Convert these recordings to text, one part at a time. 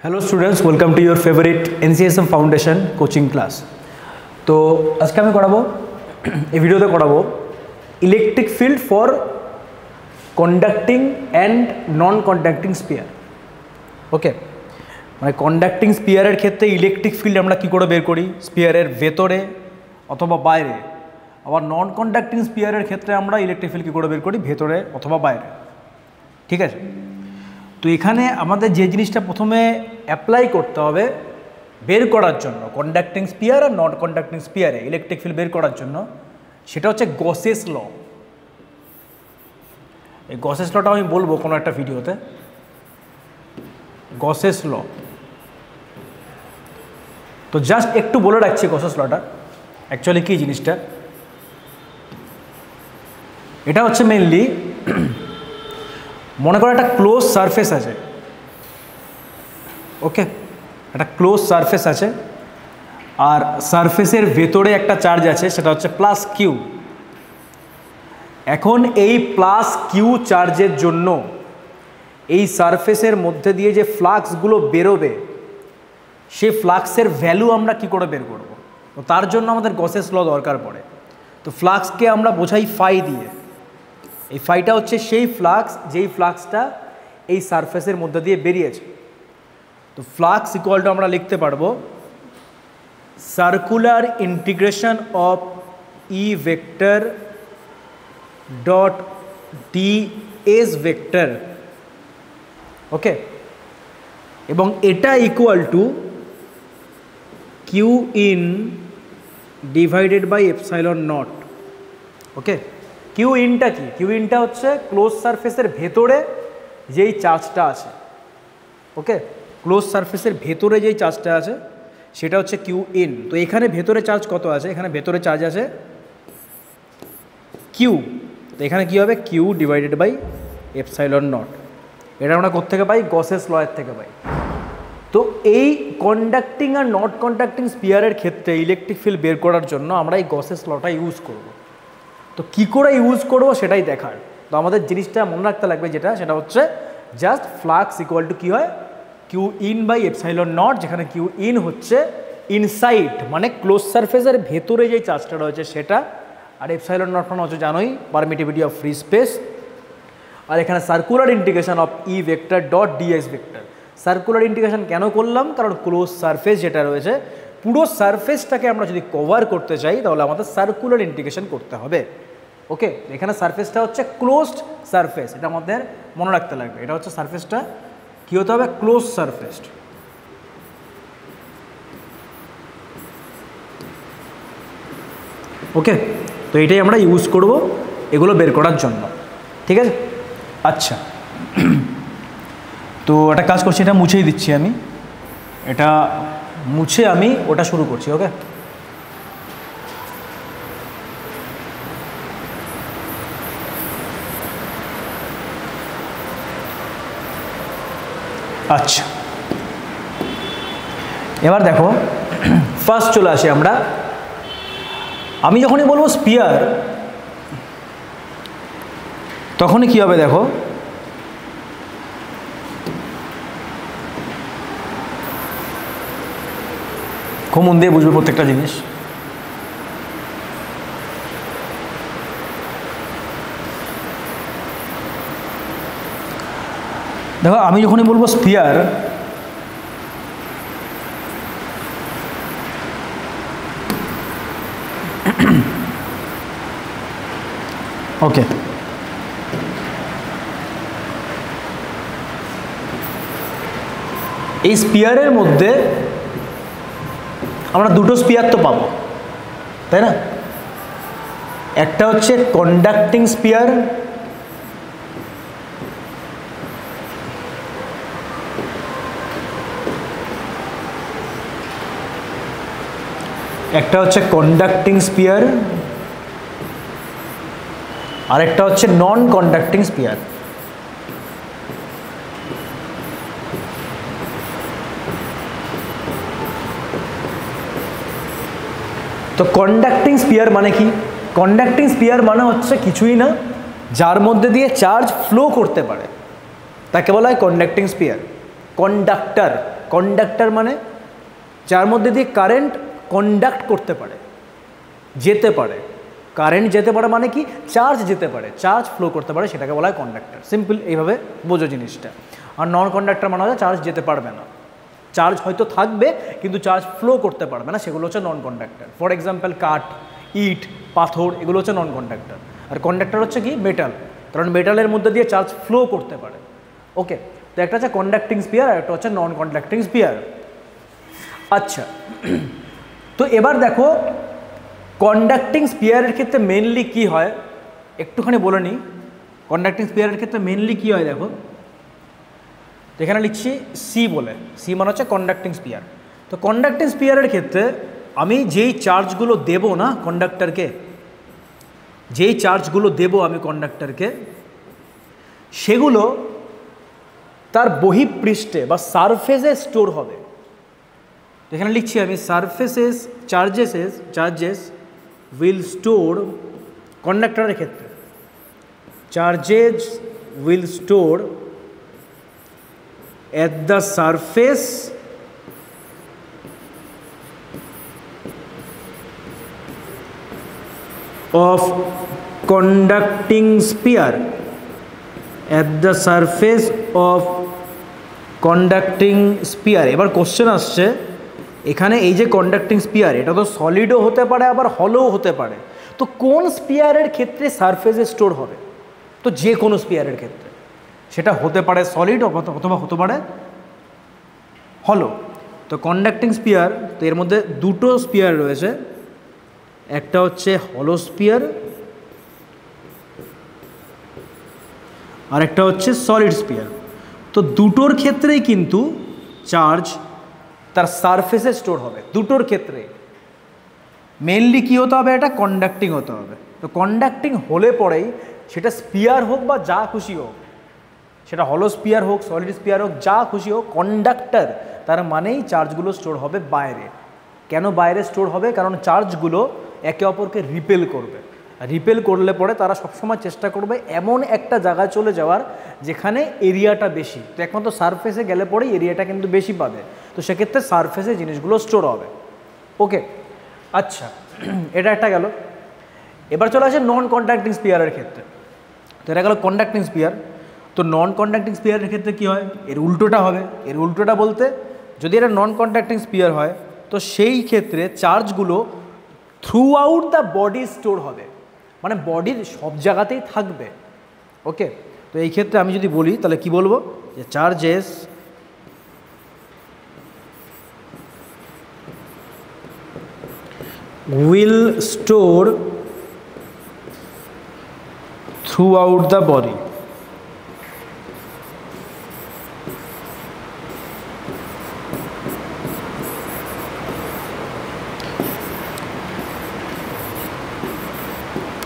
Hello students, welcome to your favourite NCSM foundation coaching class. तो आज के हमें कराबो এই ভিডিওতে कराबो electric field for conducting and non conducting sphere. Okay, মানে কন্ডাক্টিং স্পিয়ারের ক্ষেত্রে ইলেকট্রিক ফিল্ড আমরা কি করে বের করি, স্পিয়ারের ভেতরে অথবা বাইরে। আবার নন কন্ডাক্টিং স্পিয়ারের ক্ষেত্রে আমরা ইলেকট্রিক ফিল্ড কি করে বের করি, ভেতরে অথবা বাইরে। ঠিক আছে, তো এখানে আমাদের যে জিনিসটা প্রথমে অ্যাপ্লাই করতে হবে বের করার জন্য কন্ডাক্টিং স্পিয়ার আর নন কন্ডাক্টিং স্পিয়ারে ইলেকট্রিক ফিল্ড বের করার জন্য, সেটা হচ্ছে গসেস ল। এই গসেস লটা আমি বলবো কোনো একটা ভিডিওতে। গসেস ল, তো জাস্ট একটু বলে রাখছি গসেস লটা অ্যাকচুয়ালি কী জিনিসটা। এটা হচ্ছে মেনলি মনে করো একটা ক্লোজ সারফেস আছে। ওকে, একটা ক্লোজ সারফেস আছে আর সারফেসের ভেতরে একটা চার্জ আছে, সেটা হচ্ছে প্লাস কিউ। এখন এই প্লাস কিউ চার্জের জন্য এই সারফেসের মধ্যে দিয়ে যে ফ্লাক্সগুলো বেরোবে সেই ফ্লাক্সের ভ্যালু আমরা কি করে বের করব। তো তার জন্য আমাদের গসেস ল দরকার পড়ে। তো ফ্লাক্সকে আমরা বোঝাই ফাই দিয়ে। এই ফাইটা হচ্ছে সেই ফ্লাক্স যেই ফ্লাক্সটা এই সারফেসের মধ্যে দিয়ে বেরিয়েছে। তো ফ্লাক্স ইকুয়াল টু আমরা লিখতে পারবো circular integration of E vector dot D S vector. Okay, এবং এটা equal to Q in divided by epsilon naught. Okay, q ইনটা কি? কিউ ইনটা হচ্ছে ক্লোজ সারফেসের ভেতরে যেই চার্জটা আছে। ওকে, ক্লোজ সারফেসের ভেতরে যেই চার্জটা আছে সেটা হচ্ছে কিউ ইন। তো এখানে ভেতরে চার্জ কত আছে? এখানে ভেতরে চার্জ আছে কিউ। তো এখানে কী হবে? Q divided by epsilon naught. এটা আমরা কোত্থেকে পাই? গসেস লয়ের থেকে পাই। তো এই কন্ডাক্টিং আর নট কন্ডাক্টিং স্পিয়ারের ক্ষেত্রে ইলেকট্রিক ফিল্ড বের করার জন্য আমরা এই গসেস লটা ইউজ করব। তো কী করে ইউজ করব সেটাই দেখার। তো আমাদের জিনিসটা মনে রাখতে লাগবে যেটা, সেটা হচ্ছে জাস্ট ফ্লাক্স ইকুয়াল টু কী হয়, Q in by epsilon naught, যেখানে কিউ ইন হচ্ছে ইনসাইড মানে ক্লোজ সারফেসের ভেতরে যেই চার্জটা রয়েছে সেটা, আর এপসাইলন নট মানে হচ্ছে জানোই পারমিটিভিটি অফ ফ্রি স্পেস। আর এখানে circular integration of E vector dot DS vector. Circular integration কেন করলাম? কারণ ক্লোজ সারফেস যেটা রয়েছে পুরো সারফেসটাকে আমরা যদি কভার করতে চাই তাহলে আমাদের সার্কুলার ইন্টিগ্রেশন করতে হবে। ওকে, এখানে সারফেসটা হচ্ছে ক্লোজড সারফেস, এটা আমাদের মনে রাখতে লাগবে। এটা হচ্ছে সারফেসটা কী হতে হবে? Close surface. ওকে, তো এটাই আমরা ইউজ করব এগুলো বের করার জন্য। ঠিক আছে, আচ্ছা, তো একটা কাজ করছি, এটা মুছেই দিচ্ছি আমি। এটা মুছে আমি ওটা শুরু করছি। ওকে, আচ্ছা, এবার দেখো ফার্স্ট চলে আসি আমরা। আমি যখনই বলবো স্পিয়ার তখনই কী হবে দেখো, খুব মন দিয়ে বুঝবে প্রত্যেকটা জিনিস। দেখো আমি যখনই বলবো স্পিয়ার, ওকে, এই স্পিয়ারের মধ্যে আমরা দুটো স্পিয়ার তো পাবো, তাই না? একটা হচ্ছে কন্ডাক্টিং স্পিয়ার, একটা হচ্ছে কন্ডাক্টিং স্পিয়ার আর একটা হচ্ছে নন কন্ডাক্টিং স্পিয়ার। তো কন্ডাক্টিং স্পিয়ার মানে কি? কন্ডাক্টিং স্পিয়ার মানে হচ্ছে কিছুই না যার মধ্যে দিয়ে চার্জ ফ্লো করতে পারে, তাকে বলা হয় কন্ডাক্টিং স্পিয়ার। কন্ডাক্টর, কন্ডাক্টর মানে যার মধ্যে দিয়ে কারেন্ট কন্ডাক্ট করতে পারে, যেতে পারে। কারেন্ট যেতে পারে মানে কি, চার্জ যেতে পারে, চার্জ ফ্লো করতে পারে, সেটাকে বলা হয় কন্ডাক্টর। সিম্পল এইভাবে বোঝো জিনিসটা। আর নন কন্ডাক্টর মানে হচ্ছে চার্জ যেতে পারবে না, চার্জ হয়তো থাকবে কিন্তু চার্জ ফ্লো করতে পারবে না, সেগুলো হচ্ছে নন কন্ডাক্টর। ফর এক্সাম্পল কাঠ, ইট, পাথর, এগুলো হচ্ছে নন কন্ডাক্টর। আর কন্ডাক্টর হচ্ছে কি, মেটাল, কারণ মেটালের মধ্যে দিয়ে চার্জ ফ্লো করতে পারে। ওকে, তো একটা হচ্ছে কন্ডাক্টিং স্পিয়ার আর একটা হচ্ছে নন কন্ডাক্টিং স্পিয়ার। আচ্ছা, তো এবার দেখো কন্ডাক্টিং স্পিয়ারের ক্ষেত্রে মেনলি কি হয় একটুখানি বলে নিই। কন্ডাক্টিং স্পিয়ারের ক্ষেত্রে মেনলি কি হয় দেখো, এখানে লিখছি সি বলে, সি মানে হচ্ছে কন্ডাক্টিং স্পিয়ার। তো কন্ডাক্টিং স্পিয়ারের ক্ষেত্রে আমি যেই চার্জগুলো দেব না কন্ডাক্টরকে, যেই চার্জগুলো দেব আমি কন্ডাক্টরকে, সেগুলো তার বহিঃপৃষ্ঠে বা সারফেসে স্টোর হবে। এখানে লিখছি আমি সারফেসেস চার্জেস উইল স্টোর, কন্ডাক্টরের ক্ষেত্রে charges will store at the surface of conducting sphere, at the surface of conducting sphere। এবার কোশ্চেন আসছে এখানে, এই যে কন্ডাক্টিং স্পিয়ার এটা তো সলিডও হতে পারে আবার হলোও হতে পারে, তো কোন স্পিয়ারের ক্ষেত্রে সারফেসে স্টোর হবে? তো যে কোনো স্পিয়ারের ক্ষেত্রে, সেটা হতে পারে সলিড অথবা হতে পারে হলো। তো কন্ডাক্টিং স্পিয়ার, তো এর মধ্যে দুটো স্পিয়ার রয়েছে, একটা হচ্ছে হলো স্পিয়ার আর একটা হচ্ছে সলিড স্পিয়ার। তো দুটোর ক্ষেত্রেই কিন্তু চার্জ তার সারফেসে স্টোর হবে, দুটোর ক্ষেত্রে। মেনলি কী হতে হবে, এটা কন্ডাক্টিং হতে হবে। তো কন্ডাক্টিং হলে পরেই সেটা স্পিয়ার হোক বা যা খুশি হোক, সেটা হলো স্পিয়ার হোক সলিড স্পিয়ার হোক যা খুশি হোক, কন্ডাক্টর তার মানেই চার্জগুলো স্টোর হবে বাইরে। কেন বাইরে স্টোর হবে? কারণ চার্জগুলো একে অপরকে রিপেল করবে, রিপেল করলে পরে তারা সবসময় চেষ্টা করবে এমন একটা জায়গায় চলে যাওয়ার যেখানে এরিয়াটা বেশি। তো একমাত্র সারফেসে গেলে পরেই এরিয়াটা কিন্তু বেশি পাবে, তো সেক্ষেত্রে সারফেসে জিনিসগুলো স্টোর হবে। ওকে, আচ্ছা, এটা একটা গেল। এবার চলে আসে নন কন্ডাক্টিং স্পিয়ারের ক্ষেত্রে। তো এটা গেল কন্ডাক্টিং স্পিয়ার। তো নন কন্ডাক্টিং স্পিয়ারের ক্ষেত্রে কী হয়, এর উল্টোটা হবে। এর উল্টোটা বলতে, যদি এটা নন কন্ডাক্টিং স্পিয়ার হয় তো সেই ক্ষেত্রে চার্জগুলো throughout the body store হবে, মানে বডির সব জায়গাতেই থাকবে। ওকে, তো এই ক্ষেত্রে আমি যদি বলি তাহলে কি বলবো, যে charges will store throughout the body.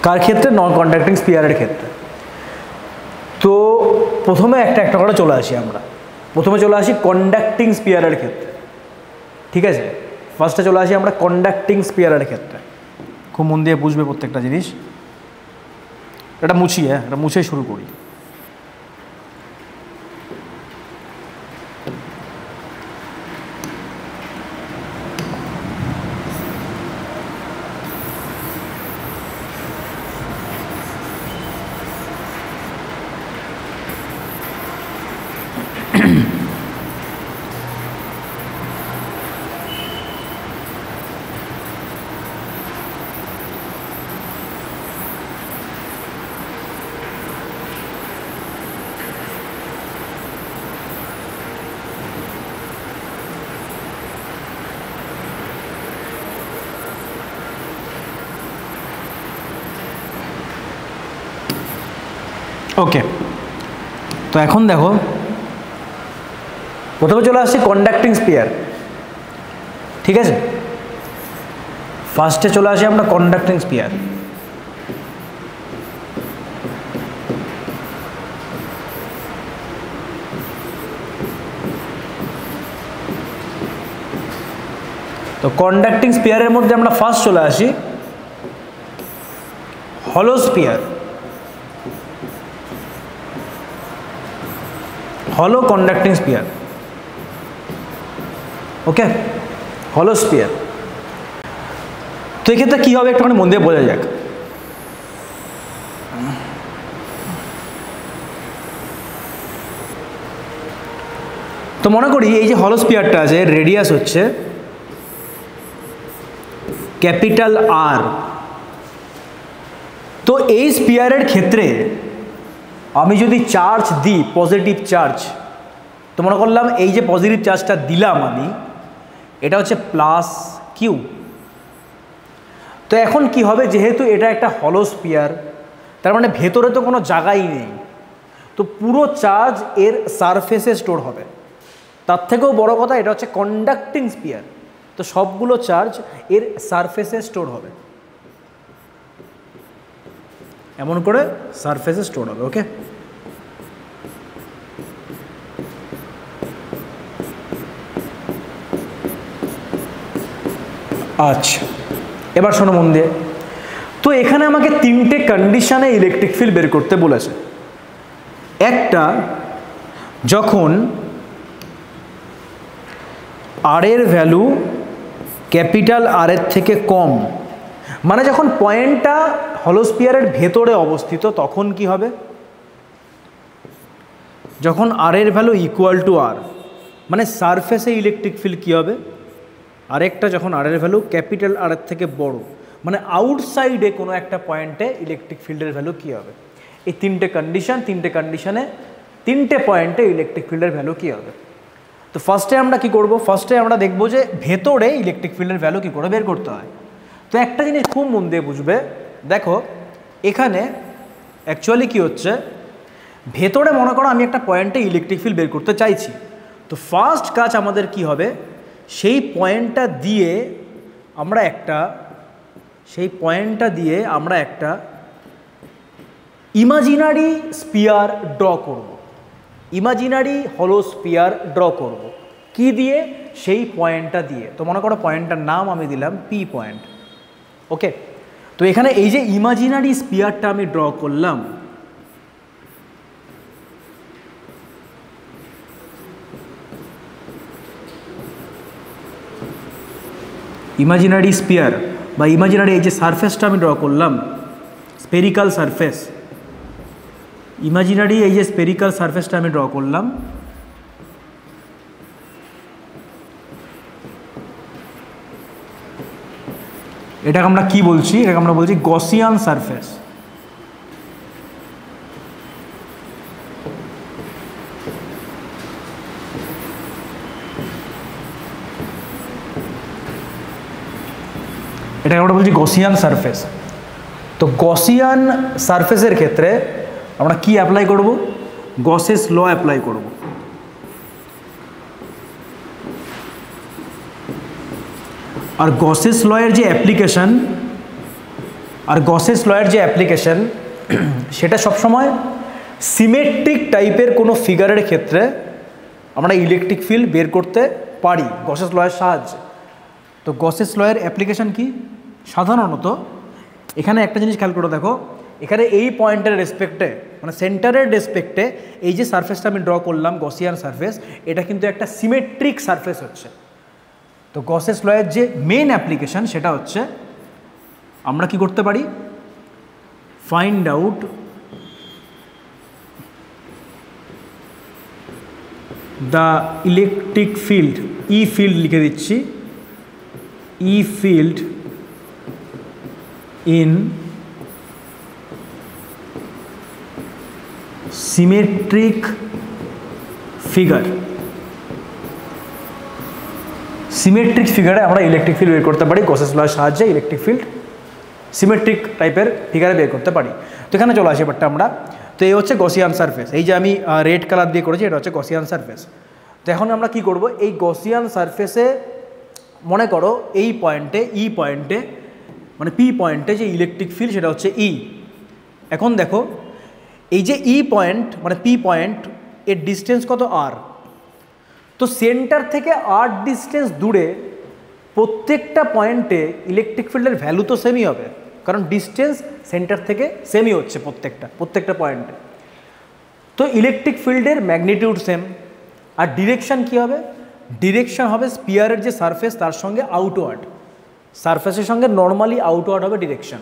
কার ক্ষেত্রে? নন কন্ডাক্টিং স্পিয়ারের ক্ষেত্রে। তো প্রথমে একটা একটা করে চলে আসি আমরা। প্রথমে চলে আসি কন্ডাক্টিং স্পিয়ারের ক্ষেত্রে, ঠিক আছে? ফার্স্টে চলে আসি আমরা কন্ডাক্টিং স্পিয়ারের ক্ষেত্রে। খুব মন দিয়ে বুঝবে প্রত্যেকটা জিনিস। এটা মুছি, এটা মুছে শুরু করি। ওকে, তো এখন দেখো প্রথমে চলে আসছি কন্ডাক্টিং স্পিয়ার, ঠিক আছে? ফার্স্টে চলে আসি আমরা কন্ডাক্টিং স্পিয়ার। তো কন্ডাক্টিং স্পিয়ারের মধ্যে আমরা ফার্স্ট চলে আসি হলো স্পিয়ার, হলো কন্ডাক্টিং স্পিয়ার। ওকে, হলো স্পিয়ার। তো এক্ষেত্রে কী হবে একটুখানি মন দিয়ে বোঝা যাক। তো মনে করি এই যে হলো স্পিয়ারটা আছে, রেডিয়াস হচ্ছে ক্যাপিটাল আর। তো এই স্পিয়ারের ক্ষেত্রে আমি যদি চার্জ দিই, পজিটিভ চার্জ, তো মনে করলাম এই যে পজিটিভ চার্জটা দিলাম আমি, এটা হচ্ছে প্লাস কিউ। তো এখন কি হবে, যেহেতু এটা একটা হলো স্পিয়ার, তার মানে ভেতরে তো কোনো জায়গাই নেই, তো পুরো চার্জ এর সারফেসে স্টোর হবে। তার থেকেও বড় কথা, এটা হচ্ছে কন্ডাক্টিং স্পিয়ার, তো সবগুলো চার্জ এর সারফেসে স্টোর হবে, এমন করে সারফেসে স্টোর হবে। ওকে, আচ্ছা এবার শোনো মন দিয়ে। তো এখানে আমাকে তিনটে কন্ডিশনে ইলেকট্রিক ফিল্ড বের করতে বলেছে। একটা, যখন আর এর ভ্যালু ক্যাপিটাল আর এর থেকে কম, মানে যখন পয়েন্টটা হলো স্পিয়ারের ভেতরে অবস্থিত, তখন কি হবে, যখন আর এর ভ্যালু ইকুয়াল টু আর, মানে সারফেসে ইলেকট্রিক ফিল্ড কী হবে। আরেকটা, যখন আর এর ভ্যালু ক্যাপিটাল আর এর থেকে বড়, মানে আউটসাইডে কোনো একটা পয়েন্টে ইলেকট্রিক ফিল্ডের ভ্যালু কী হবে। এই তিনটে কন্ডিশনে তিনটে পয়েন্টে ইলেকট্রিক ফিল্ডের ভ্যালু কী হবে। তো ফার্স্টে আমরা কি করব, ফার্স্টে আমরা দেখব যে ভেতরে ইলেকট্রিক ফিল্ডের ভ্যালু কী করে বের করতে হয়। তো একটা জিনিস খুব মন দিয়ে বুঝবে, দেখো এখানে অ্যাকচুয়ালি কি হচ্ছে, ভেতরে মনে করো আমি একটা পয়েন্টে ইলেকট্রিক ফিল্ড বের করতে চাইছি। তো ফার্স্ট কাজ আমাদের কি হবে, সেই পয়েন্টটা দিয়ে আমরা একটা ইমাজিনারি স্পিয়ার ড্র করব, ইমাজিনারি হলো স্পিয়ার ড্র করব। কি দিয়ে, সেই পয়েন্টটা দিয়ে। তো মনে করো পয়েন্টটার নাম আমি দিলাম পি পয়েন্ট। ওকে, তো এখানে এই যে ইমাজিনারি স্পিয়ারটা আমি ড্র করলাম, ইমাজিনারি স্পিয়ার বা ইমাজিনারি এই যে সারফেসটা আমি ড্র করলাম, স্পেরিক্যাল সারফেস, ইমাজিনারি এই যে স্পেরিক্যাল সারফেসটা আমি ড্র করলাম, এটাকে আমরা কি বলছি, এটাকে আমরা বলছি গসিয়ান সারফেস। এটাকে আমরা বলছি গসিয়ান সারফেস। তো গসিয়ান সারফেসের ক্ষেত্রে আমরা কি অ্যাপ্লাই করব, গসেস ল অ্যাপ্লাই করব। আর গসেস লয়ের যে অ্যাপ্লিকেশন, সেটা সবসময় সিমেট্রিক টাইপের কোনো ফিগারের ক্ষেত্রে আমরা ইলেকট্রিক ফিল্ড বের করতে পারি গসেস লয়ের সাহায্যে। তো গসেস লয়ের অ্যাপ্লিকেশন কি, সাধারণত এখানে একটা জিনিস খেয়াল করে দেখো, এখানে এই পয়েন্টের রেসপেক্টে, মানে সেন্টারের রেসপেক্টে এই যে সারফেসটা আমি ড্র করলাম গসিয়ান সারফেস, এটা কিন্তু একটা সিমেট্রিক সারফেস হচ্ছে। তো গসেস লয়ের যে মেন অ্যাপ্লিকেশন সেটা হচ্ছে আমরা কি করতে পারি, find out the electric field, E field লিখে দিচ্ছি, E field in symmetric figure. Symmetric ফিগারে আমরা ইলেকট্রিক ফিল্ড বের করতে পারি গসেস লয়ের সাহায্যে, ইলেকট্রিক ফিল্ড সিমেট্রিক টাইপের ফিগারে বের করতে পারি। তো এখানে চলে আসি এবারটা আমরা। তো এই হচ্ছে গসিয়ান সারফেস, এই যে আমি রেড কালার দিয়ে করেছি, এটা হচ্ছে গসিয়ান সারফেস। তো এখন আমরা কি করব, এই গসিয়ান সারফেসে মনে করো এই পয়েন্টে, ই পয়েন্টে মানে পি পয়েন্টে যে ইলেকট্রিক ফিল্ড সেটা হচ্ছে ই। এখন দেখো এই যে ই পয়েন্ট মানে পি পয়েন্ট, এর ডিস্টেন্স কত আর। তো সেন্টার থেকে আর ডিস্টেন্স দূরে প্রত্যেকটা পয়েন্টে ইলেকট্রিক ফিল্ডের ভ্যালু তো সেমই হবে, কারণ ডিস্টেন্স সেন্টার থেকে সেমই হচ্ছে প্রত্যেকটা পয়েন্টে। তো ইলেকট্রিক ফিল্ডের ম্যাগনিটিউড সেম, আর ডিরেকশান কী হবে, ডিরেকশন হবে স্পিয়ারের যে সারফেস তার সঙ্গে আউটওয়ার্ড, সারফেসের সঙ্গে নর্মালি আউটওয়ার্ড হবে ডিরেকশন।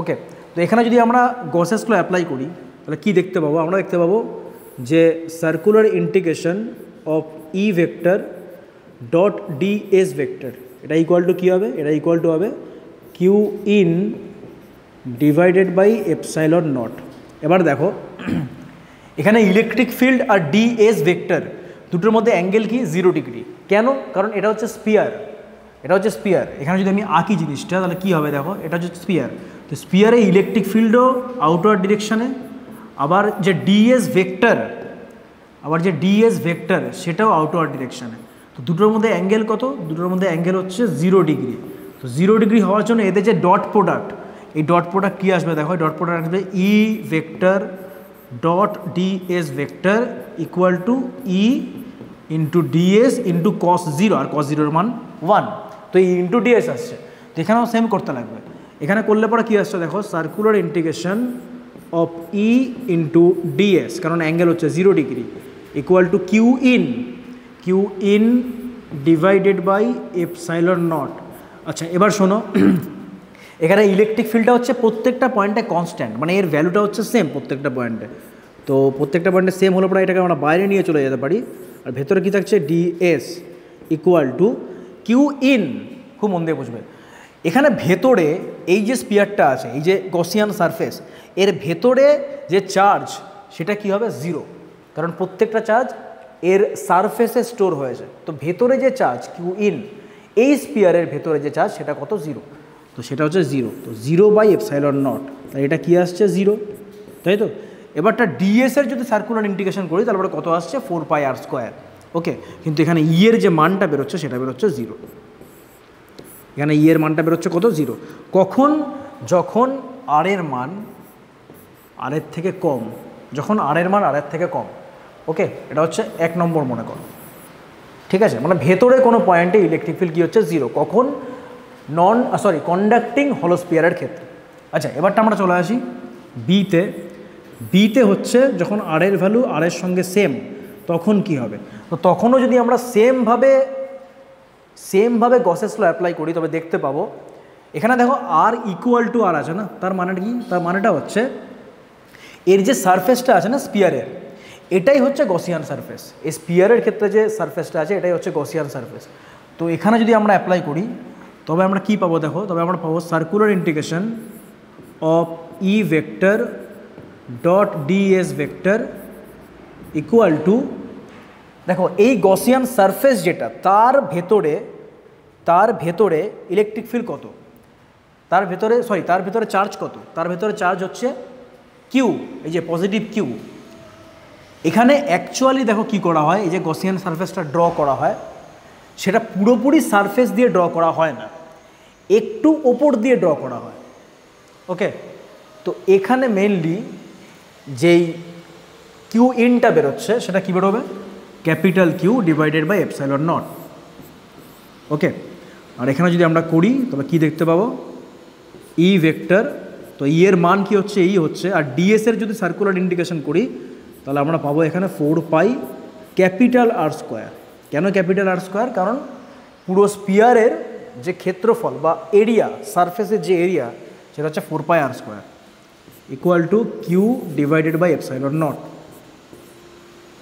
ওকে, তো এখানে যদি আমরা গসেস ল অ্যাপ্লাই করি তাহলে কী দেখতে পাবো? আমরা দেখতে পাবো যে circular integration of E vector dot D S vector, এটা ইকুয়াল টু কী হবে? এটা ইকুয়াল টু হবে Q in divided by epsilon naught. এবার দেখো এখানে ইলেকট্রিক ফিল্ড আর ডি এস ভেক্টর দুটোর মধ্যে অ্যাঙ্গেল কি? 0 ডিগ্রি। কেন? কারণ এটা হচ্ছে স্পিয়ার, এটা হচ্ছে স্পিয়ার। এখানে যদি আমি আঁকি জিনিসটা তাহলে কী হবে? দেখো এটা হচ্ছে স্পিয়ার, তো স্পিয়ারে ইলেকট্রিক ফিল্ডও আউটওয়ার্ড ডিরেকশানে, আবার যে ডিএস ভেক্টর সেটাও আউটওয়ার্ড ডিরেকশানে। তো দুটোর মধ্যে অ্যাঙ্গেল কত? দুটোর মধ্যে অ্যাঙ্গেল হচ্ছে 0 ডিগ্রি। তো 0 ডিগ্রি হওয়ার জন্য এদের যে ডট প্রোডাক্ট, এই ডট প্রোডাক্ট কী আসবে? দেখো ডট প্রোডাক্ট আসবে ই vector dot DS vector equal two ই ইন্টু ডিএস ইন্টু কস 0, আর কস 0 মান 1, তো এই ইন্টু ডিএস আসছে। তো এখানেও সেম করতে লাগবে। এখানে করলে পরে কী আসছে? দেখো circular integration of E into DS, কারণ অ্যাঙ্গেল হচ্ছে 0 degree, equal to Q in divided by epsilon naught. আচ্ছা এবার শোনো, এখানে ইলেকট্রিক ফিল্ডটা হচ্ছে প্রত্যেকটা পয়েন্টে কনস্ট্যান্ট, মানে এর ভ্যালুটা হচ্ছে সেম প্রত্যেকটা পয়েন্টে। তো প্রত্যেকটা পয়েন্টে সেম হলে পরে এটাকে আমরা বাইরে নিয়ে চলে যেতে পারি। আর ভেতরে কী থাকছে? DS equal to Q in. খুব মন দিয়ে বুঝবে, এখানে ভেতরে এই যে স্পিয়ারটা আছে, এই যে গসিয়ান সারফেস, এর ভেতরে যে চার্জ সেটা কি হবে? 0, কারণ প্রত্যেকটা চার্জ এর সারফেসে স্টোর হয়েছে। তো ভেতরে যে চার্জ কিউ ইন, এই স্পিয়ারের ভেতরে যে চার্জ সেটা কত? 0, তো সেটা হচ্ছে 0। তো 0 বাই এপসাইলন নট, তাই এটা কী আসছে? 0, তাই তো? এবারটা ডিএসের যদি সার্কুলার ইন্টিগ্রেশন করি তাহলে কত আসছে? 4 পাই আর স্কোয়ার। ওকে, কিন্তু এখানে ই এর যে মানটা বেরোচ্ছে সেটা বেরোচ্ছে 0। এখানে ই এর মানটা বেরোচ্ছে কত? 0। কখন? যখন আর এর মান আর এর থেকে কম, যখন আর এর মান আর এর থেকে কম। ওকে, এটা হচ্ছে 1 নম্বর মনে করো, ঠিক আছে? মানে ভেতরে কোনো পয়েন্টে ইলেকট্রিক ফিল্ড কী হচ্ছে? 0, কখন? কন্ডাক্টিং হলো স্পিয়ারের ক্ষেত্রে। আচ্ছা এবারটা আমরা চলে আসি বিতে হচ্ছে যখন আর এর ভ্যালু আর এর সঙ্গে সেম, তখন কি হবে? তো তখনও যদি আমরা সেমভাবে গসেস ল অ্যাপ্লাই করি তবে দেখতে পাবো এখানে দেখো আর ইকুয়াল টু আর আছে না, তার মানেটা কি? তার মানেটা হচ্ছে এর যে সারফেসটা আছে না স্পিয়ারের, এটাই হচ্ছে গসিয়ান সারফেস। এই স্পিয়ারের ক্ষেত্রে যে সারফেসটা আছে এটাই হচ্ছে গসিয়ান সারফেস। তো এখানে যদি আমরা অ্যাপ্লাই করি তবে আমরা কি পাবো? দেখো তবে আমরা পাবো circular integration of E vector dot DS vector equal two, দেখো এই গসিয়ান সারফেস যেটা তার ভেতরে ইলেকট্রিক ফিল্ড কত? তার ভেতরে চার্জ কত? তার ভেতরে চার্জ হচ্ছে কিউ, এই যে পজিটিভ কিউ। এখানে অ্যাকচুয়ালি দেখো কি করা হয়, এই যে গসিয়ান সারফেসটা ড্র করা হয় সেটা পুরোপুরি সারফেস দিয়ে ড্র করা হয় না, একটু ওপর দিয়ে ড্র করা হয়। ওকে, তো এখানে মেনলি যেই কিউ ইনটা বেরোচ্ছে সেটা কী বেরোবে? Capital Q divided by epsilon naught. Okay, আর এখানে যদি আমরা করি তবে কি দেখতে পাবো? ই ভেক্টর, তো ই এর মান কি হচ্ছে? ই হচ্ছে, আর ডিএস এর যদি সার্কুলার ইন্টিগ্রেশন করি তাহলে আমরা পাবো এখানে 4 পাই ক্যাপিটাল আর স্কোয়ার। কেন ক্যাপিটাল আর স্কোয়ার? কারণ পুরো স্পিয়ারের যে ক্ষেত্রফল বা এরিয়া, সারফেসের যে এরিয়া সেটা হচ্ছে 4 pi r square equal to Q divided by epsilon naught.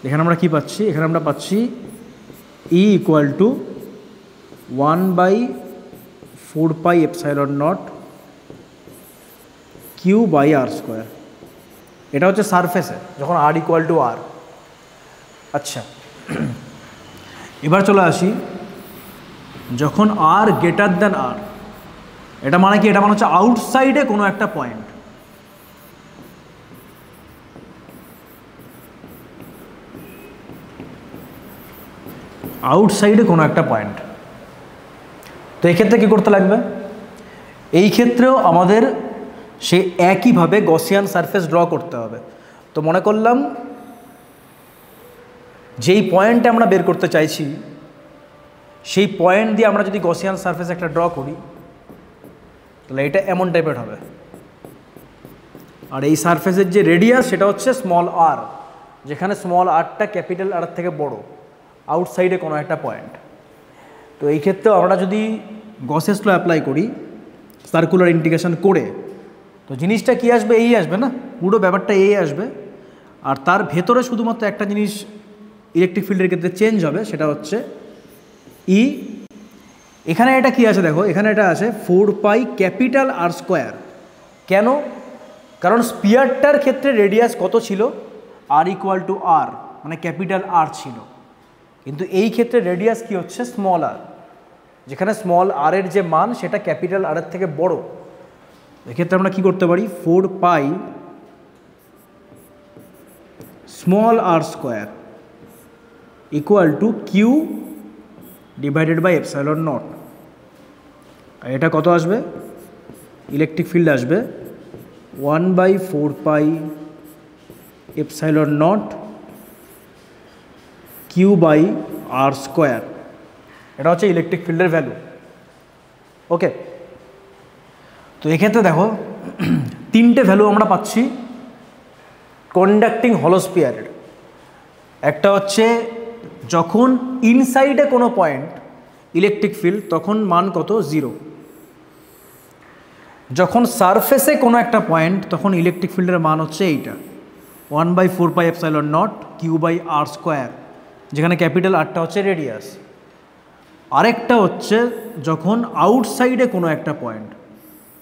এখানে আমরা কি পাচ্ছি? এখানে আমরা পাচ্ছি E equal to 1/4 pi epsilon naught Q by R square. এটা হচ্ছে সারফেসে যখন আর ইকুয়াল টু আর। আচ্ছা এবার চলে আসি যখন আর গ্রেটার দ্যান আর, এটা মানে কি? এটা মানে হচ্ছে আউটসাইডে কোনো একটা পয়েন্ট। আউটসাইডে কোনো একটা পয়েন্ট। তো এই ক্ষেত্রে কী করতে লাগবে? এই ক্ষেত্রেও আমাদের সে একইভাবে গসিয়ান সারফেস ড্র করতে হবে। তো মনে করলাম যেই পয়েন্টে আমরা বের করতে চাইছি সেই পয়েন্ট দিয়ে আমরা যদি গসিয়ান সারফেস একটা ড্র করি তাহলে এটা এমন টাইপের হবে। আর এই সারফেসের যে রেডিয়াস সেটা হচ্ছে স্মল আর, যেখানে স্মল আরটা ক্যাপিটাল আর থেকে বড়। আউটসাইডে কোনো একটা পয়েন্ট। তো এই ক্ষেত্রেও আমরা যদি গসেস ল অ্যাপ্লাই করি সার্কুলার ইন্টিগ্রেশন করে, তো জিনিসটা কি আসবে, এই আসবে না, পুরো ব্যাপারটা এই আসবে। আর তার ভেতরে শুধুমাত্র একটা জিনিস ইলেকট্রিক ফিল্ডের ক্ষেত্রে চেঞ্জ হবে, সেটা হচ্ছে ই। এখানে এটা কি আছে দেখো, এখানে এটা আছে 4 পাই ক্যাপিটাল আর স্কোয়ার। কেন? কারণ স্পিয়ারটার ক্ষেত্রে রেডিয়াস কত ছিল, আর ইকুয়াল টু আর, মানে ক্যাপিটাল আর ছিল। কিন্তু এই ক্ষেত্রে রেডিয়াস কি হচ্ছে, স্মল আর, যেখানে স্মল আর এর যে মান সেটা ক্যাপিটাল আর এর থেকে বড়। এক্ষেত্রে আমরা কি করতে পারি, 4 pi small R square equal to Q divided by epsilon naught. আর এটা কত আসবে, ইলেকট্রিক ফিল্ড আসবে 1/4 pi epsilon naught Q by R square. এটা হচ্ছে ইলেকট্রিক ফিল্ডের ভ্যালু। ওকে, তো এক্ষেত্রে দেখো তিনটে ভ্যালু আমরা পাচ্ছি কন্ডাক্টিং হলোস্পিয়ারের। একটা হচ্ছে যখন ইনসাইডে কোনো পয়েন্ট ইলেকট্রিক ফিল্ড, তখন মান কত, 0। যখন সারফেসে কোনো একটা পয়েন্ট, তখন ইলেকট্রিক ফিল্ডের মান হচ্ছে এইটা 1/4 pi epsilon naught Q by R square, যেখানে ক্যাপিটাল আরটা হচ্ছে রেডিয়াস। আরেকটা হচ্ছে যখন আউটসাইডে কোনো একটা পয়েন্ট,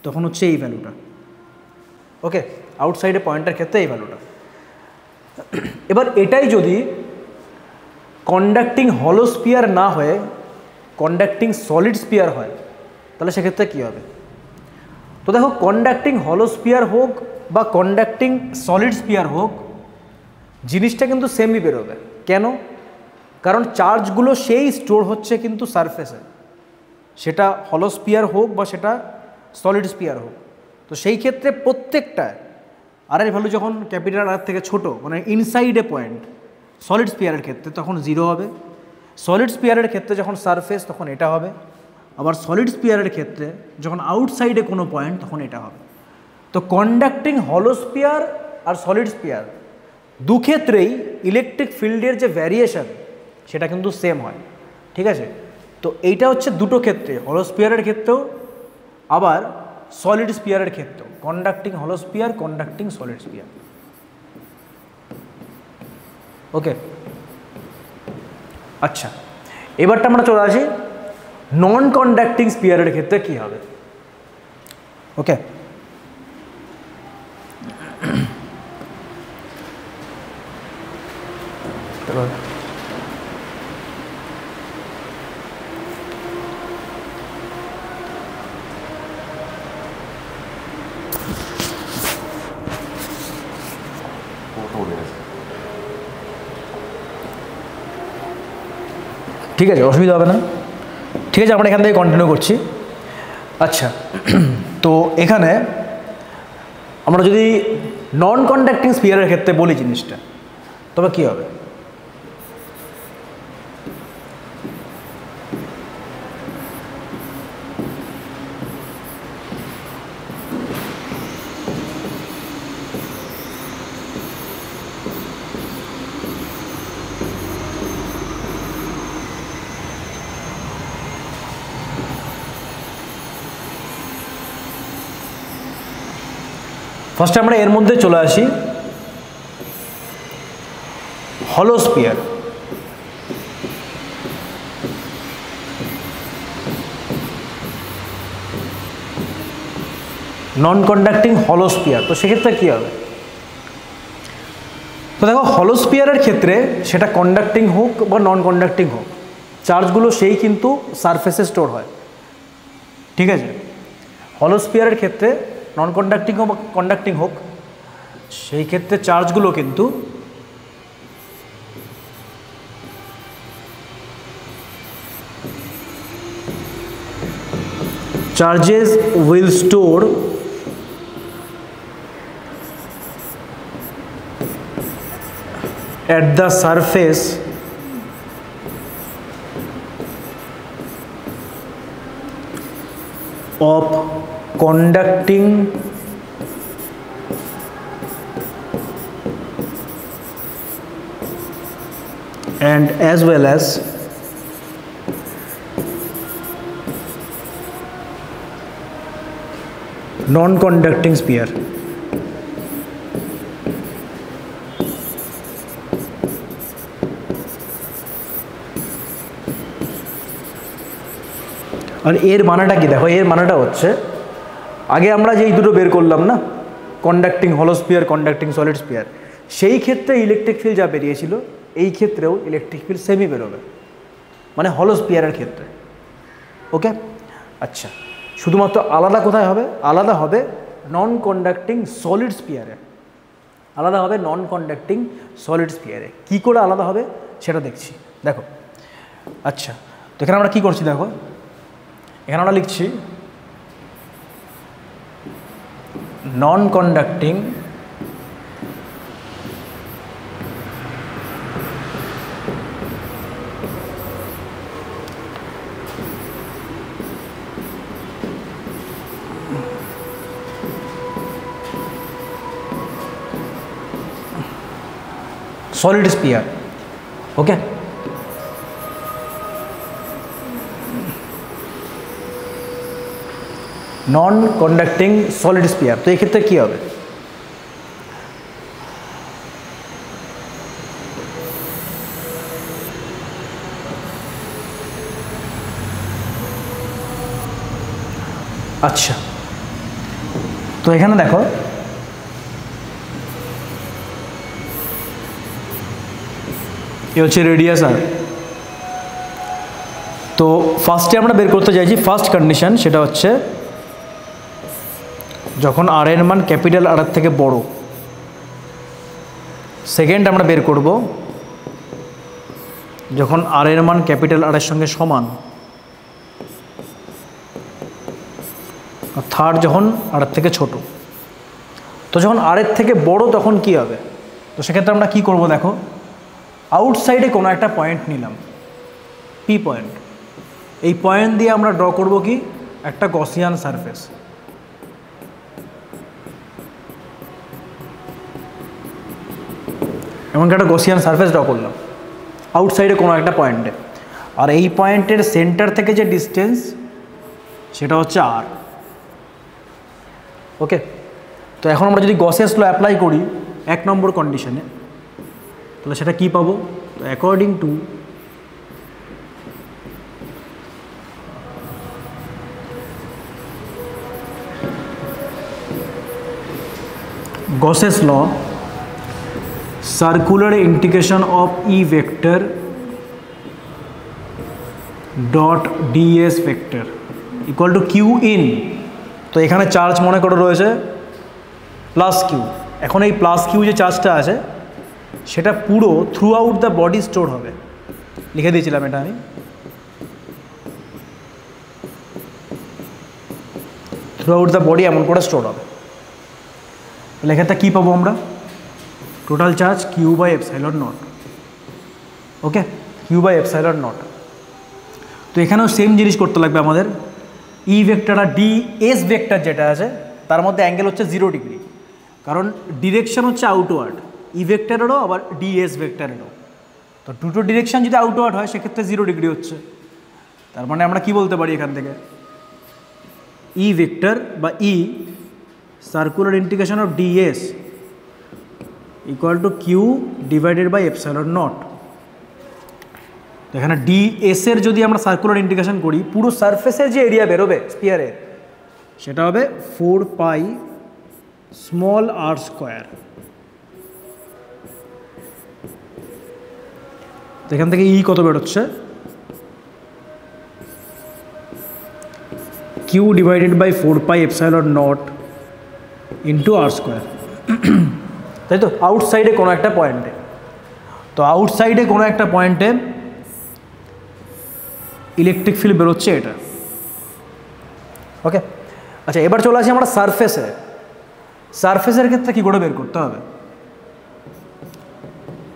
তখন হচ্ছে এই ভ্যালুটা। ওকে, আউটসাইডে পয়েন্টের ক্ষেত্রে এই ভ্যালুটা। এবার এটাই যদি কন্ডাক্টিং হলো স্পিয়ার না হয়ে কন্ডাক্টিং সলিড স্পিয়ার হয়, তাহলে সেক্ষেত্রে কী হবে? তো দেখো, কন্ডাক্টিং হলো স্পিয়ার হোক বা কন্ডাক্টিং সলিড স্পিয়ার হোক, জিনিসটা কিন্তু সেমই বেরোবে। কেন? কারণ চার্জগুলো সেই স্টোর হচ্ছে কিন্তু সারফেসে, সেটা হলো স্পিয়ার হোক বা সেটা সলিড স্পিয়ার হোক। তো সেই ক্ষেত্রে প্রত্যেকটা আর এর ভ্যালু যখন ক্যাপিটাল আর থেকে ছোটো, মানে ইনসাইডে পয়েন্ট সলিড স্পিয়ারের ক্ষেত্রে, তখন 0 হবে। সলিড স্পিয়ারের ক্ষেত্রে যখন সারফেস, তখন এটা হবে। আবার সলিড স্পিয়ারের ক্ষেত্রে যখন আউটসাইডে কোনো পয়েন্ট, তখন এটা হবে। তো কন্ডাক্টিং হলো স্পিয়ার আর সলিড স্পিয়ার দুক্ষেত্রেই ইলেকট্রিক ফিল্ডের যে ভ্যারিয়েশন সেটা কিন্তু সেম হয়। ঠিক আছে, তো এইটা হচ্ছে দুটো ক্ষেত্রে, হলো স্পিয়ারের ক্ষেত্রেও আবার সলিড স্পিয়ারের ক্ষেত্রেও, কন্ডাক্টিং হলো স্পিয়ার, কন্ডাক্টিং সলিড স্পিয়ার। ওকে, আচ্ছা, এবারটা আমরা চলে আসি নন কন্ডাক্টিং স্পিয়ারের ক্ষেত্রে কী হবে। ওকে, ঠিক আছে, অসুবিধা হবে না। ঠিক আছে, আমরা এখান থেকে কন্টিনিউ করছি। আচ্ছা, তো এখানে আমরা যদি নন কন্ডাক্টিং স্পিয়ারের ক্ষেত্রে বলি জিনিসটা, তবে কী হবে? ফার্স্টে আমরা এর মধ্যে চলে আসি হলো স্পিয়ার। নন কন্ডাক্টিং হলো স্পিয়ার, তো সেক্ষেত্রে কী হবে? তো দেখো, হলো স্পিয়ারের ক্ষেত্রে সেটা কন্ডাক্টিং হোক বা নন কন্ডাক্টিং হোক, চার্জগুলো সেই কিন্তু সারফেসে স্টোর হয়। ঠিক আছে, হলো স্পিয়ারের ক্ষেত্রে নন কন্ডাক্টিং হোক বা কন্ডাক্টিং হোক, সেই ক্ষেত্রে চার্জগুলো কিন্তু charges will store at the surface of conducting and as well as non-conducting sphere. আর এর মানেটা কি দেখো, এর মানেটা হচ্ছে আগে আমরা যেই দুটো বের করলাম না, কন্ডাক্টিং হলো স্পিয়ার, কন্ডাক্টিং সলিড স্পিয়ার, সেই ক্ষেত্রে ইলেকট্রিক ফিল্ড যা বেরিয়েছিল এই ক্ষেত্রেও ইলেকট্রিক ফিল্ড সেমই বেরোবে, মানে হলো স্পিয়ারের ক্ষেত্রে। ওকে, আচ্ছা, শুধুমাত্র আলাদা কোথায় হবে? আলাদা হবে নন কন্ডাক্টিং সলিড স্পিয়ারে, আলাদা হবে নন কন্ডাক্টিং সলিড স্পিয়ারে। কী করে আলাদা হবে সেটা দেখছি। দেখো, আচ্ছা, তো এখানে আমরা কী করছি দেখো, এখানে আমরা লিখছি নন কন্ডাক্টিং solid sphere. Okay, নন কন্ডাক্টিং সলিড স্পিয়ার। তো এই ক্ষেত্রে কী হবে? আচ্ছা, তো এখানে দেখো এ হচ্ছে রেডিয়াস আর। তো ফার্স্টে আমরা বের করতে চাইছি ফার্স্ট কন্ডিশন, সেটা হচ্ছে যখন আর এর মান ক্যাপিটাল আর এর থেকে বড়। সেকেন্ড আমরা বের করব যখন আর এর মান ক্যাপিটাল আর এর সঙ্গে সমান। থার্ড যখন আর এর থেকে ছোট। তো যখন আর এর থেকে বড় তখন কি হবে? তো সেক্ষেত্রে আমরা কি করব দেখো, আউটসাইডে কোনো একটা পয়েন্ট নিলাম, পি পয়েন্ট। এই পয়েন্ট দিয়ে আমরা ড্র করব কি, একটা গসিয়ান সারফেস। এমনকি একটা গসিয়ান সারফেস ড্র করলাম আউটসাইডে কোনো একটা পয়েন্টে, আর এই পয়েন্টের সেন্টার থেকে যে ডিস্টেন্স সেটা হচ্ছে আর। ওকে, তো এখন আমরা যদি গসেস ল অ্যাপ্লাই করি 1 নম্বর কন্ডিশনে, তাহলে সেটা কী পাবো? তো according to Gauss's law, circular integration of E vector dot ds vector equal to q in। তো এখানে চার্জ মনে করে রয়েছে প্লাস কিউ। এখন এই প্লাস কিউ যে চার্জটা আছে সেটা পুরো through out the body store হবে। লিখে দিয়েছিলাম এটা আমি, থ্রু আউট দ্য বডি এমন করে স্টোর হবে। লেখাটা কী পাবো আমরা? Total charge Q by epsilon naught. Okay, Q by epsilon naught. তো এখানেও সেম জিনিস করতে লাগবে আমাদের। ই ভেক্টর আর ডি এস ভেক্টর যেটা আছে তার মধ্যে অ্যাঙ্গেল হচ্ছে 0 ডিগ্রি, কারণ ডিরেকশন হচ্ছে আউটওয়ার্ড, ই ভেক্টরেরও আবার ডি এস ভেক্টরেরও। তো দুটো ডিরেকশন যদি আউটওয়ার্ড হয় সেক্ষেত্রে 0 ডিগ্রি হচ্ছে। তার মানে আমরা কি বলতে পারি এখান থেকে, ই ভেক্টর বা E circular integration of ds equal to Q divided by epsilon naught. এখানে ডিএস এর যদি আমরা সার্কুলার ইন্টিগ্রেশন করি, পুরো সারফেসের যে এরিয়া বেরোবে স্পিয়ারের সেটা হবে 4 পাই স্মল আর স্কোয়ার। এখান থেকে ই কত বেরোচ্ছে, Q divided by 4 pi epsilon naught into R square, তাই তো, আউটসাইডে কোনো একটা পয়েন্টে। তো আউটসাইডে কোনো একটা পয়েন্টে ইলেকট্রিক ফিল্ড বেরোচ্ছে এটা। ওকে, আচ্ছা, এবার চলে আসি আমরা সারফেসে। সারফেসের ক্ষেত্রে কী করে বের করতে হবে?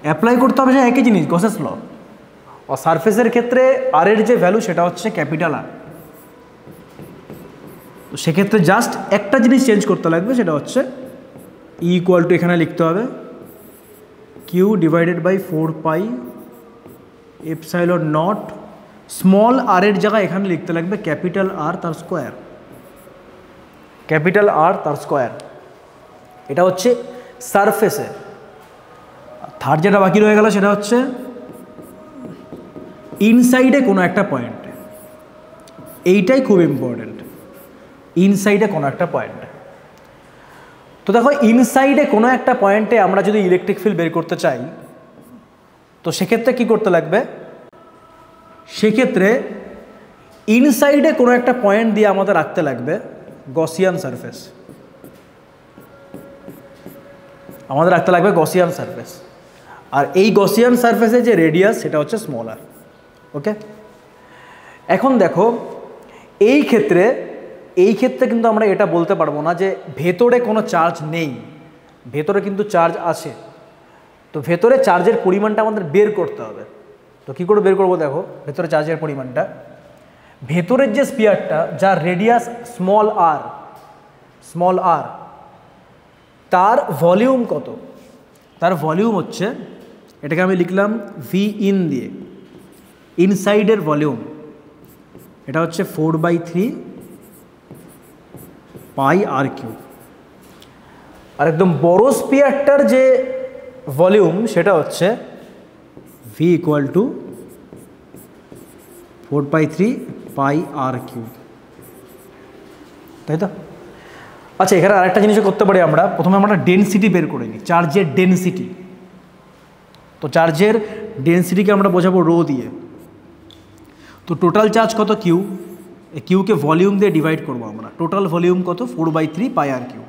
অ্যাপ্লাই করতে হবে যে একই জিনিস, গসেস ল। আর সারফেসের ক্ষেত্রে আর এর যে ভ্যালু সেটা হচ্ছে ক্যাপিটাল আর। তো সেক্ষেত্রে জাস্ট একটা জিনিস চেঞ্জ করতে লাগবে, সেটা হচ্ছে ই ইকুয়াল টু এখানে লিখতে হবে Q divided by 4 pi epsilon naught small r এর জায়গায় এখানে লিখতে লাগবে ক্যাপিটাল আর তার স্কোয়ার, ক্যাপিটাল আর তার স্কোয়ার। এটা হচ্ছে সারফেসে। থার্ড যেটা বাকি রয়ে গেল সেটা হচ্ছে ইনসাইডে কোনো একটা পয়েন্টে, এইটাই খুব ইম্পর্টেন্ট, ইনসাইডে কোনো একটা পয়েন্টে। তো দেখো ইনসাইডে কোনো একটা পয়েন্টে আমরা যদি ইলেকট্রিক ফিল্ড বের করতে চাই তো সেক্ষেত্রে কি করতে লাগবে, সেক্ষেত্রে ইনসাইডে কোনো একটা পয়েন্ট দিয়ে আমাদের রাখতে লাগবে গসিয়ান সারফেস, আমাদের রাখতে লাগবে গসিয়ান সারফেস। আর এই গসিয়ান সারফেসের যে রেডিয়াস সেটা হচ্ছে স্মল আর। ওকে, এখন দেখো এই ক্ষেত্রে কিন্তু আমরা এটা বলতে পারবো না যে ভেতরে কোনো চার্জ নেই, ভেতরে কিন্তু চার্জ আছে। তো ভেতরে চার্জের পরিমাণটা আমাদের বের করতে হবে। তো কী করে বের করবো, দেখো ভেতরে চার্জের পরিমাণটা, ভেতরের যে স্পিয়ারটা যার রেডিয়াস স্মল আর তার ভলিউম কত, তার ভলিউম হচ্ছে, এটাকে আমি লিখলাম ভি ইন দিয়ে, ইনসাইডের ভলিউম এটা হচ্ছে 4/3 পাই আর কিউব। আর একদম বড় স্পিয়ারটার যে ভলিউম সেটা হচ্ছে V equal to 4/3 pi R cube, তাই তো? আচ্ছা, এখানে আরেকটা জিনিস করতে পারি আমরা, প্রথমে আমরা ডেনসিটি বের করে নিই, চার্জের ডেনসিটি। তো চার্জের ডেনসিটিকে আমরা বোঝাবো রো দিয়ে। তো টোটাল চার্জ কত কিউ, কিউকে ভলিউম দিয়ে ডিভাইড করবো আমরা, টোটাল ভলিউম কত 4/3 পাই আর কিউব।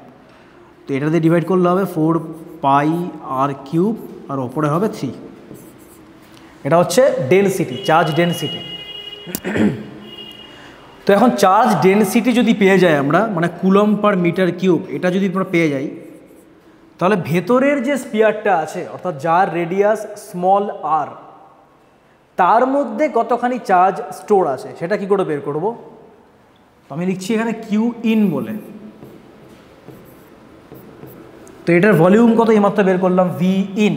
তো এটা দিয়ে ডিভাইড করলে হবে 4 পাই আর কিউব আর ওপরে হবে 3। এটা হচ্ছে ডেনসিটি, চার্জ ডেনসিটি। তো এখন চার্জ ডেনসিটি যদি পেয়ে যাই আমরা, মানে কুলম পার মিটার কিউব, এটা যদি আমরা পেয়ে যাই, তাহলে ভেতরের যে স্পিয়ারটা আছে অর্থাৎ যার রেডিয়াস স্মল আর, তার মধ্যে কতখানি চার্জ স্টোর আছে সেটা কি করে বের করব। তো আমি লিখছি এখানে কিউ ইন বলে। তো এটার ভলিউম কত এইমাত্র বের করলাম, ভি ইন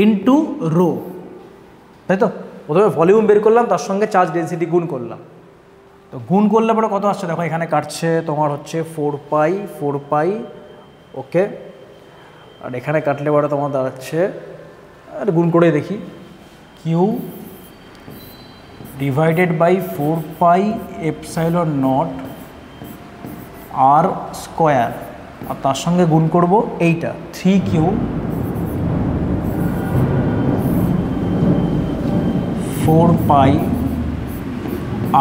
ইনটু রো, তাই তো? প্রথমে ভলিউম বের করলাম, তার সঙ্গে চার্জ ডেনসিটি গুণ করলাম। তো গুণ করলে পরে কত আসছে দেখো, এখানে কাটছে তোমার হচ্ছে 4 পাই, ওকে। আর এখানে কাটলে পরে তোমার দাঁড়াচ্ছে, আর গুণ করে দেখি, Q divided by 4 pi epsilon naught r square, আর তার সঙ্গে গুণ করব এইটা 3Q 4 পাই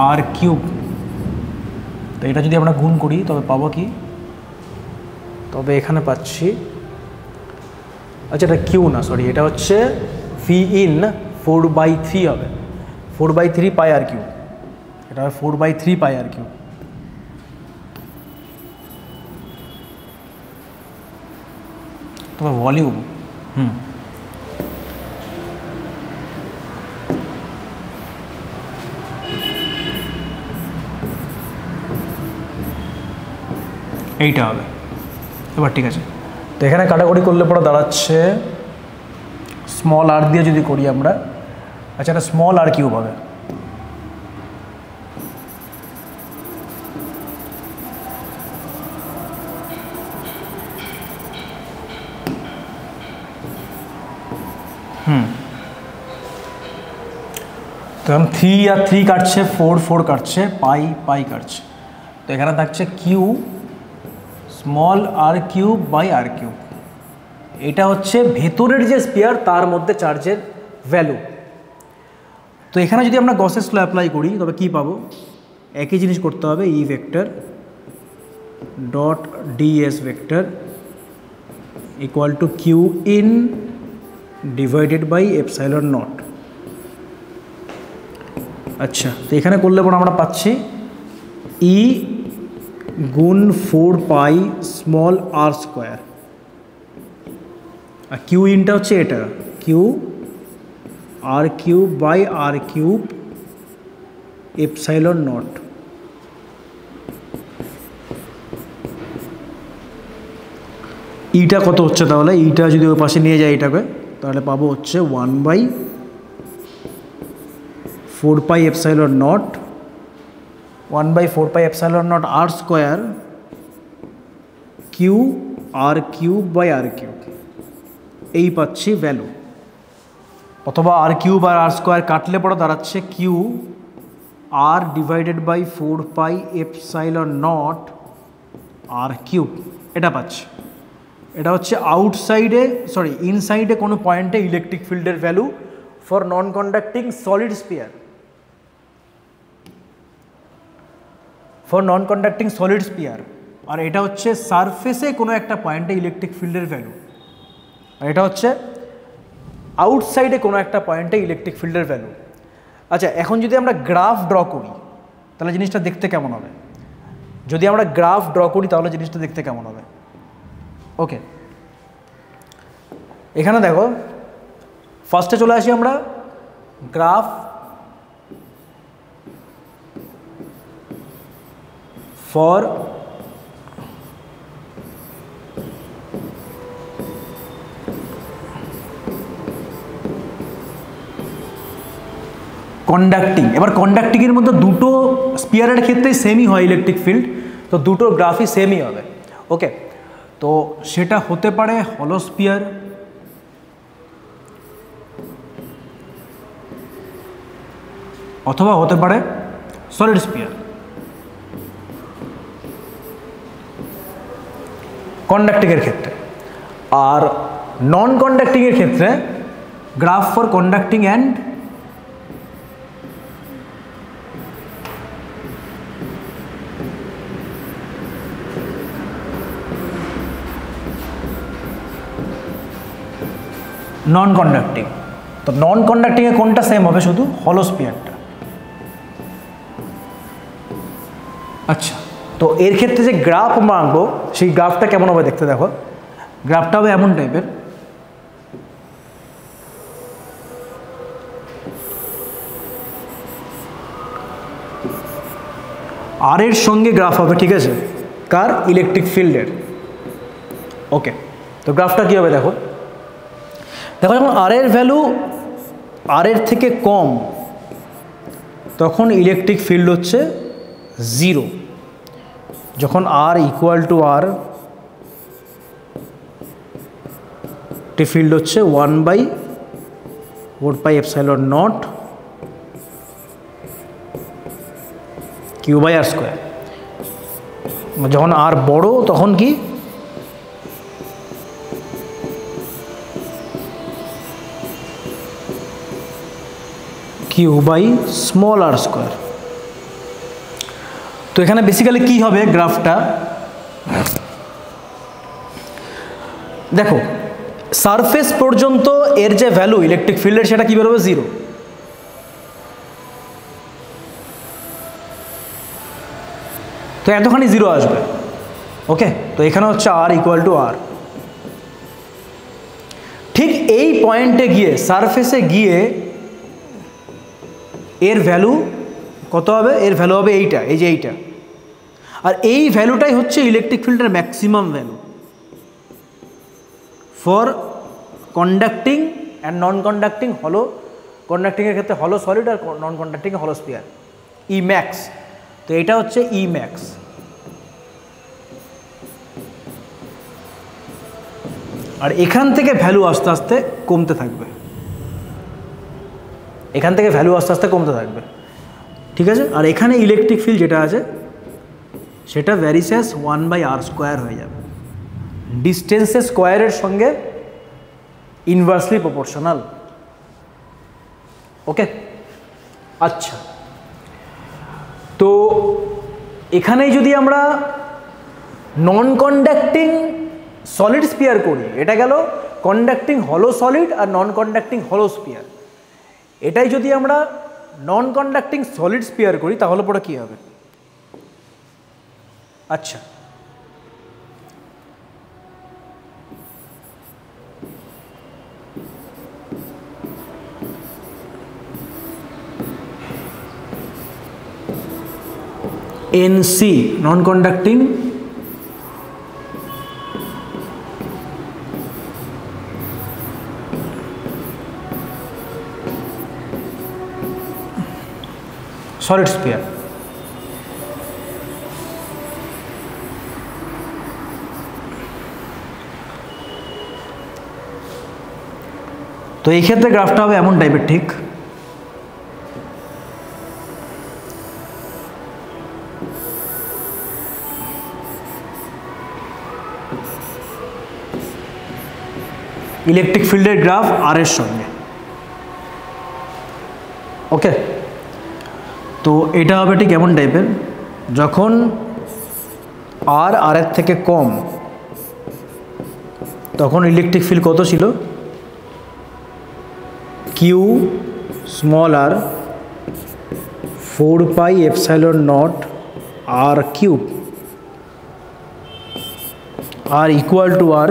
আর কিউব। তো এটা যদি আমরা গুণ করি তবে পাবো কি, তবে এখানে পাচ্ছি, আচ্ছা এটা কিউ না, সরি, এটা হচ্ছে ভি ইন 4/3 হবে, 4/3 পাই আর কিউব, এটা হবে 4/3 পাই আর কিউব। তবে ভলিউম এইটা হবে। এবার ঠিক আছে, তো এখানে কাটাকুটি করলে পরে দাঁড়াচ্ছে স্মল আর দিয়ে যদি করি আমরা, আচ্ছা এটা স্মল আর কিউব হবে। তো এখন 3 আর 3 কাটছে, 4 কাটছে, পাই কাটছে। তো এখানে থাকছে Q small R cube by R cube. এটা হচ্ছে ভেতরের যে স্পিয়ার তার মধ্যে চার্জের ভ্যালু। তো এখানে যদি আমরা গসেস ল অ্যাপ্লাই করি তবে কি পাবো, একই জিনিস করতে হবে, E vector dot DS vector equal to Q in divided by epsilon naught. আচ্ছা, তো এখানে করলে পর আমরা পাচ্ছি ই গুণ 4 পাই স্মল আর স্কোয়ার, আর কিউ ইনটা হচ্ছে এটা Q r cube by R cube epsilon naught. ইটা কত হচ্ছে তাহলে, ইটা যদি ওই পাশে নিয়ে যায় এটাকে, তাহলে পাবো হচ্ছে 1/4πε0 1/4πε0 r square Q r cube by r cube, এই পাচ্ছি ভ্যালু। অথবা r কিউব আর r স্কোয়ার কাটলে পরে দাঁড়াচ্ছে Q r divided by 4πε0 r cube, এটা পাচ্ছি। এটা হচ্ছে আউটসাইডে ইনসাইডে কোনো পয়েন্টে ইলেকট্রিক ফিল্ডের value for non conducting solid sphere, আর এটা হচ্ছে সারফেসে কোনো একটা পয়েন্টে ইলেকট্রিক ফিল্ডের ভ্যালু, আর এটা হচ্ছে আউটসাইডে কোনো একটা পয়েন্টে ইলেকট্রিক ফিল্ডের ভ্যালু। আচ্ছা, এখন যদি আমরা গ্রাফ ড্র করি তাহলে জিনিসটা দেখতে কেমন হবে? ওকে, এখানে দেখো ফার্স্টে চলে আসি আমরা গ্রাফ ফর কন্ডাক্টিং। এবার কন্ডাক্টিংয়ের মধ্যে দুটো স্পিয়ারের ক্ষেত্রে সেমই হয় ইলেকট্রিক ফিল্ড, তো দুটো গ্রাফই সেমই হবে। ওকে, তো সেটা হতে পারে হলো স্পিয়ার, অথবা হতে পারে সলিড স্পিয়ার কন্ডাক্টিংয়ের ক্ষেত্রে। আর নন কন্ডাক্টিংয়ের ক্ষেত্রে graph for conducting and non conducting. তো নন কন্ডাক্টিংয়ে কোনটা সেম হবে? শুধু হলো স্পিয়ারটা। আচ্ছা, তো এর ক্ষেত্রে যে গ্রাফ আমরা আঁকবো সেই গ্রাফটা কেমন হবে দেখতে দেখো। গ্রাফটা হবে এমন টাইপের, আর এর সঙ্গে গ্রাফ হবে, ঠিক আছে, কার? ইলেকট্রিক ফিল্ডের। ওকে, তো গ্রাফটা কী হবে দেখো, যখন আর এর ভ্যালু আর এর থেকে কম তখন ইলেকট্রিক ফিল্ড হচ্ছে 0। যখন আর ইকুয়াল টু আর ফিল্ড হচ্ছে 1/4πε0 কিউ বাই আর স্কোয়ার। যখন আর বড় তখন কি? Q by small R square. তো এখানে বেসিক্যালি কি হবে গ্রাফটা দেখো, সারফেস পর্যন্ত এর যে ভ্যালু ইলেকট্রিক ফিল্ডের সেটা কি বেরোবে? 0। তো এতখানি 0 আসবে। ওকে, তো এখানে হচ্ছে আর ইকুয়াল টু আর। ঠিক এই পয়েন্টে গিয়ে সারফেসে গিয়ে এর ভ্যালু কত হবে? এর ভ্যালু হবে এইটা, এই যে এইটা। আর এই ভ্যালুটাই হচ্ছে ইলেকট্রিক ফিল্ডের maximum value for conducting and non conducting হলো। কন্ডাক্টিংয়ের ক্ষেত্রে হলো সলিড আর নন কন্ডাক্টিংয়ে হলো স্পিয়ার, ই ম্যাক্স। তো এটা হচ্ছে ই ম্যাক্স। আর এখান থেকে ভ্যালু আস্তে আস্তে কমতে থাকবে, ঠিক আছে। আর এখানে ইলেকট্রিক ফিল্ড যেটা আছে সেটা ভ্যারিস অ্যাজ 1/r² হয়ে যাবে, ডিস্টেন্সের স্কোয়ারের সঙ্গে ইনভার্সলি প্রপোর্শনাল। ওকে, আচ্ছা, তো এখানেই যদি আমরা নন কন্ডাক্টিং সলিড স্পিয়ার করি, এটা গেল কন্ডাক্টিং হলো সলিড আর নন কন্ডাক্টিং হলো স্পিয়ার। এটাই যদি আমরা নন কন্ডাক্টিং সলিড স্পিয়ার করি তাহলে পরে কী হবে? আচ্ছা, NC নন কন্ডাক্টিং সলিড স্পিয়ার। তো এই ক্ষেত্রে গ্রাফটা হবে এমন টাইপের, ঠিক ইলেকট্রিক ফিল্ডের গ্রাফ আর এর সঙ্গে। ওকে, তো এটা হবে ঠিক এমন টাইপের, যখন আর এর থেকে কম তখন ইলেকট্রিক ফিল্ড কত ছিল, Q small r 4 pi epsilon naught r cube r equal to r,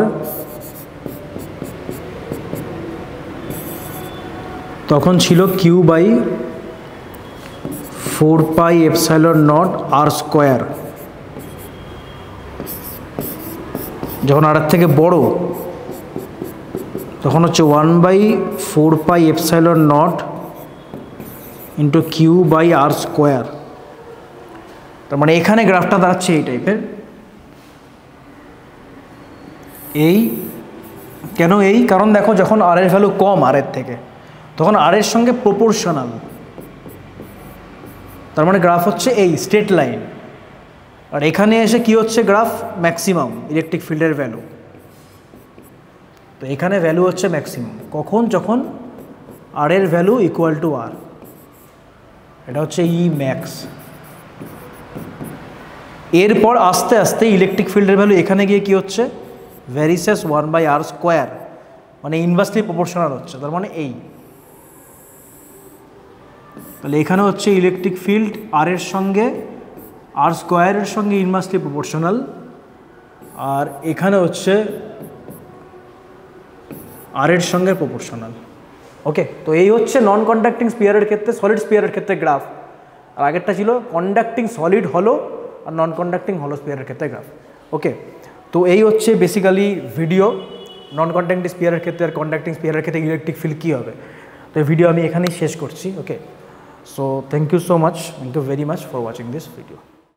তখন ছিল Q by 4 pi epsilon naught r square. যখন আর থেকে বড় তখন হচ্ছে 1/4 pi epsilon naught into Q by R square. তার মানে এখানে গ্রাফটা দাঁড়াচ্ছে এই টাইপের। এই কেন এই, কারণ দেখো যখন আর এর ভ্যালু কম আর এর থেকে তখন আর এর সঙ্গে প্রপোর্শনাল, তার মানে গ্রাফ হচ্ছে এই স্ট্রেট লাইন। আর এখানে এসে কি হচ্ছে, গ্রাফ ম্যাক্সিমাম ইলেকট্রিক ফিল্ডের ভ্যালু। তো এখানে ভ্যালু হচ্ছে ম্যাক্সিমাম কখন, যখন আর এর ভ্যালু ইকুয়াল টু আর, এটা হচ্ছে ই ম্যাক্স। এরপর আস্তে আস্তে ইলেকট্রিক ফিল্ডের ভ্যালু এখানে গিয়ে কি হচ্ছে, ভ্যারিসেস 1/r স্কোয়ার, মানে ইনভার্সলি প্রপোর্শনাল হচ্ছে। তার মানে এই, তাহলে এখানে হচ্ছে ইলেকট্রিক ফিল্ড আর এর সঙ্গে আর স্কোয়ারের সঙ্গে ইনভার্সলি প্রপোর্শনাল, আর এখানে হচ্ছে আর এর সঙ্গে প্রপোর্শনাল। ওকে, তো এই হচ্ছে নন কন্ডাক্টিং স্পিয়ারের ক্ষেত্রে, সলিড স্পিয়ারের ক্ষেত্রে গ্রাফ। আর আগেরটা ছিল কন্ডাক্টিং সলিড হলো আর নন কন্ডাক্টিং হলো স্পিয়ারের ক্ষেত্রে গ্রাফ। ওকে, তো এই হচ্ছে বেসিক্যালি ভিডিও নন কন্ডাক্টিং স্পিয়ারের ক্ষেত্রে আর কন্ডাক্টিং স্পিয়ারের ক্ষেত্রে ইলেকট্রিক ফিল্ড কী হবে। তো এই ভিডিও আমি এখানেই শেষ করছি। ওকে, so thank you so much, thank you very much for watching this video.